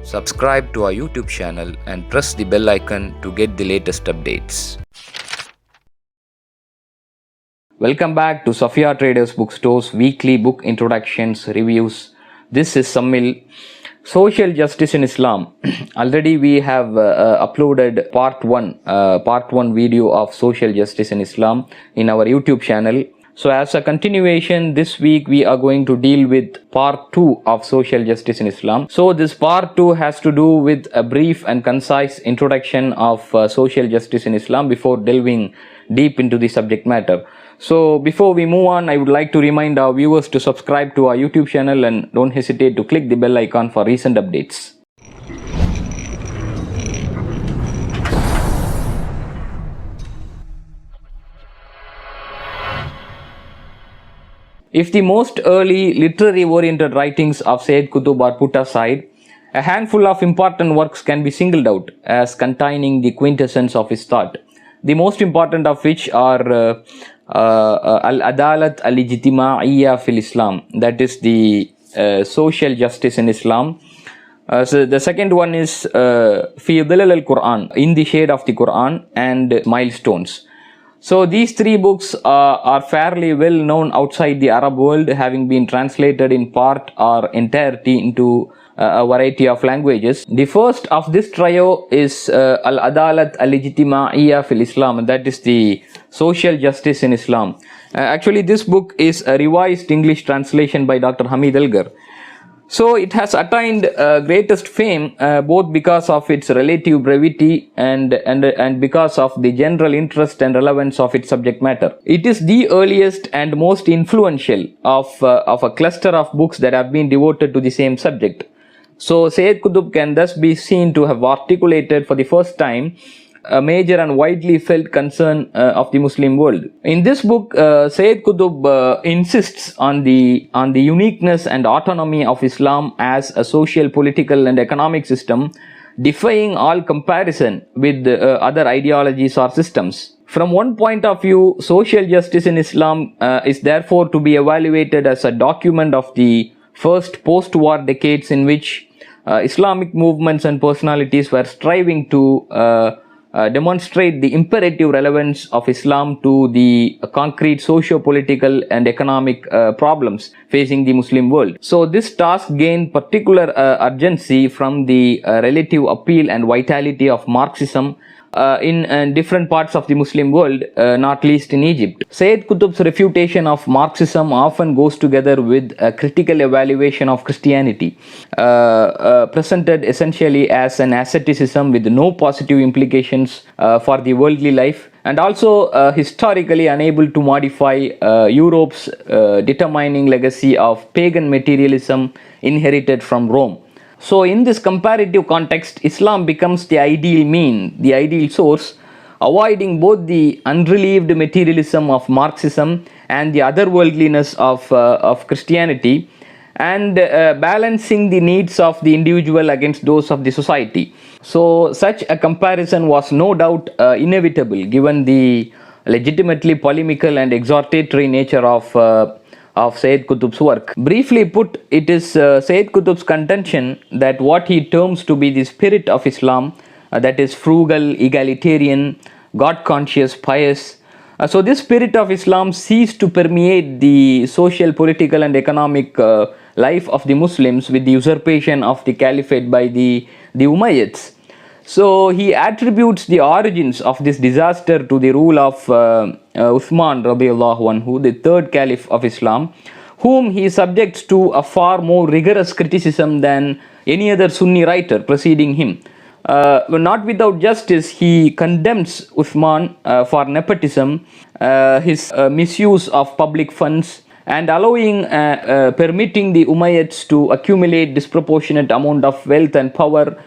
Subscribe to our YouTube channel and press the bell icon to get the latest updates. Welcome back to Sophia Traders Bookstore's weekly book introductions reviews. This is Samil. Social Justice in Islam. Already we have uploaded part 1 video of Social Justice in Islam in our YouTube channel. So as a continuation, this week we are going to deal with part 2 of Social Justice in Islam. So this part 2 has to do with a brief and concise introduction of social justice in Islam before delving deep into the subject matter. So before we move on, I would like to remind our viewers to subscribe to our YouTube channel and don't hesitate to click the bell icon for recent updates. If the most early literary-oriented writings of Sayyid Qutb are put aside, a handful of important works can be singled out as containing the quintessence of his thought. The most important of which are Al-Adalat Al-Ijtima'iyya fil Islam, that is the social justice in Islam. So the second one is Fi Dhilal al-Quran, in the shade of the Quran, and Milestones. So these three books are fairly well known outside the Arab world, having been translated in part or entirety into a variety of languages. The first of this trio is Al-Adalat Al-Ijtima'iyya fil Islam, and that is the social justice in Islam. Actually, this book is a revised English translation by Dr. Hamid Elgar. So it has attained greatest fame both because of its relative brevity and because of the general interest and relevance of its subject matter. It is the earliest and most influential of a cluster of books that have been devoted to the same subject. So Sayyid Qutb can thus be seen to have articulated for the first time a major and widely felt concern of the Muslim world. In this book, Sayyid Qutb insists on the uniqueness and autonomy of Islam as a social, political and economic system, defying all comparison with other ideologies or systems. From one point of view, social justice in Islam is therefore to be evaluated as a document of the first post-war decades in which Islamic movements and personalities were striving to demonstrate the imperative relevance of Islam to the concrete socio-political and economic problems facing the Muslim world. So this task gained particular urgency from the relative appeal and vitality of Marxism in different parts of the Muslim world, not least in Egypt. Sayyid Qutb's refutation of Marxism often goes together with a critical evaluation of Christianity, presented essentially as an asceticism with no positive implications for the worldly life, and also historically unable to modify Europe's determining legacy of pagan materialism inherited from Rome. So in this comparative context, Islam becomes the ideal mean, the ideal source, avoiding both the unrelieved materialism of Marxism and the otherworldliness of Christianity, and balancing the needs of the individual against those of the society. So such a comparison was no doubt inevitable given the legitimately polemical and exhortatory nature of Sayyid Qutb's work. Briefly put, it is Sayyid Qutb's contention that what he terms to be the spirit of Islam, that is frugal, egalitarian, God-conscious, pious. So this spirit of Islam ceased to permeate the social, political and economic life of the Muslims with the usurpation of the caliphate by the Umayyads. So he attributes the origins of this disaster to the rule of Uthman radiallahu anhu, the third caliph of Islam, whom he subjects to a far more rigorous criticism than any other Sunni writer preceding him. Not without justice, he condemns Uthman for nepotism, his misuse of public funds, and permitting the Umayyads to accumulate disproportionate amount of wealth and power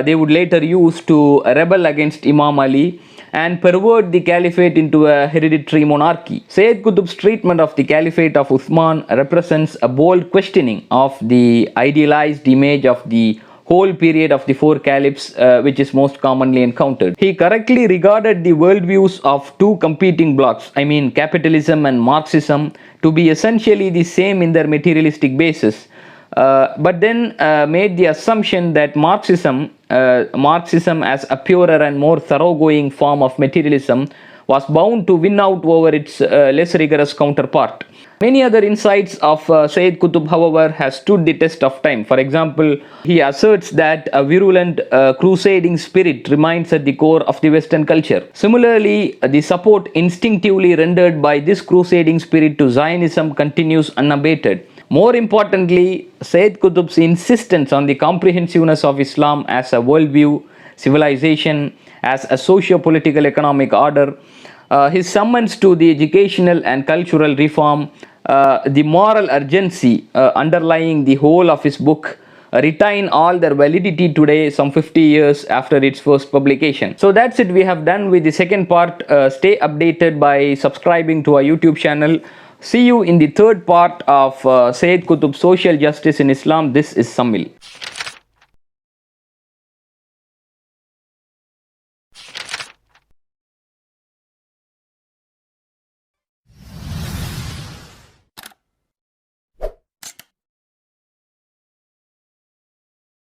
they would later use to rebel against Imam Ali and pervert the caliphate into a hereditary monarchy. Sayyid Qutb's treatment of the caliphate of Uthman represents a bold questioning of the idealized image of the whole period of the four caliphs which is most commonly encountered. He correctly regarded the worldviews of two competing blocks, I mean capitalism and Marxism, to be essentially the same in their materialistic basis, but then made the assumption that Marxism as a purer and more thoroughgoing form of materialism was bound to win out over its less rigorous counterpart. Many other insights of Sayyid Qutb, however, have stood the test of time. For example, he asserts that a virulent crusading spirit remains at the core of the Western culture. Similarly, the support instinctively rendered by this crusading spirit to Zionism continues unabated. More importantly, Sayyid Qutb's insistence on the comprehensiveness of Islam as a worldview, civilization, as a socio-political economic order, his summons to the educational and cultural reform, the moral urgency underlying the whole of his book retain all their validity today, some 50 years after its first publication. So that's it, we have done with the second part. Stay updated by subscribing to our YouTube channel. See you in the third part of Sayyid Qutb Social Justice in Islam. This is Samil.